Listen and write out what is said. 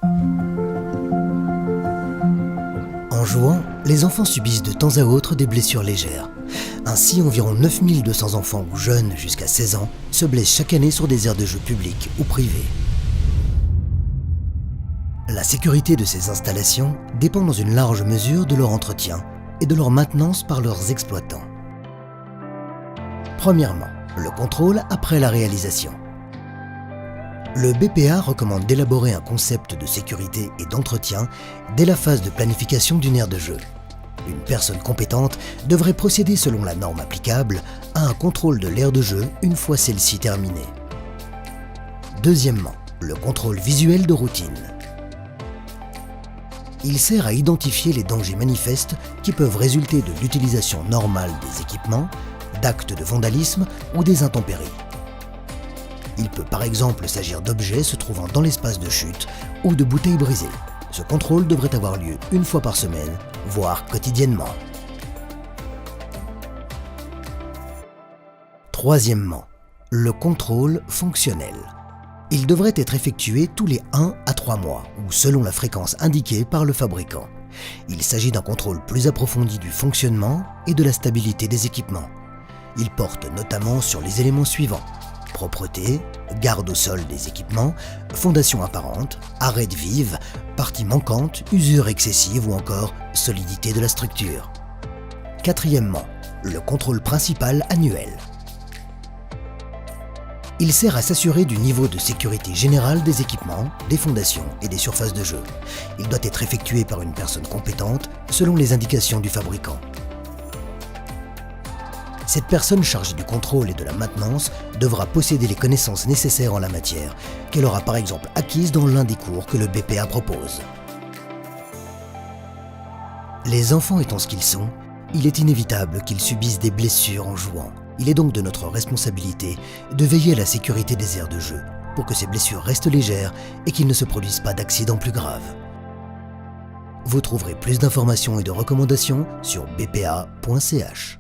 En jouant, les enfants subissent de temps à autre des blessures légères. Ainsi, environ 9200 enfants ou jeunes jusqu'à 16 ans se blessent chaque année sur des aires de jeux publiques ou privées. La sécurité de ces installations dépend dans une large mesure de leur entretien et de leur maintenance par leurs exploitants. Premièrement, le contrôle après la réalisation. Le BPA recommande d'élaborer un concept de sécurité et d'entretien dès la phase de planification d'une aire de jeu. Une personne compétente devrait procéder selon la norme applicable à un contrôle de l'aire de jeu une fois celle-ci terminée. Deuxièmement, le contrôle visuel de routine. Il sert à identifier les dangers manifestes qui peuvent résulter de l'utilisation normale des équipements, d'actes de vandalisme ou des intempéries. Il peut par exemple s'agir d'objets se trouvant dans l'espace de chute ou de bouteilles brisées. Ce contrôle devrait avoir lieu une fois par semaine, voire quotidiennement. Troisièmement, le contrôle fonctionnel. Il devrait être effectué tous les 1 à 3 mois ou selon la fréquence indiquée par le fabricant. Il s'agit d'un contrôle plus approfondi du fonctionnement et de la stabilité des équipements. Il porte notamment sur les éléments suivants: propreté, garde au sol des équipements, fondation apparente, arêtes vives, parties manquantes, usure excessive ou encore solidité de la structure. Quatrièmement, le contrôle principal annuel. Il sert à s'assurer du niveau de sécurité générale des équipements, des fondations et des surfaces de jeu. Il doit être effectué par une personne compétente selon les indications du fabricant. Cette personne chargée du contrôle et de la maintenance devra posséder les connaissances nécessaires en la matière, qu'elle aura par exemple acquises dans l'un des cours que le BPA propose. Les enfants étant ce qu'ils sont, il est inévitable qu'ils subissent des blessures en jouant. Il est donc de notre responsabilité de veiller à la sécurité des aires de jeu pour que ces blessures restent légères et qu'il ne se produise pas d'accidents plus graves. Vous trouverez plus d'informations et de recommandations sur bpa.ch.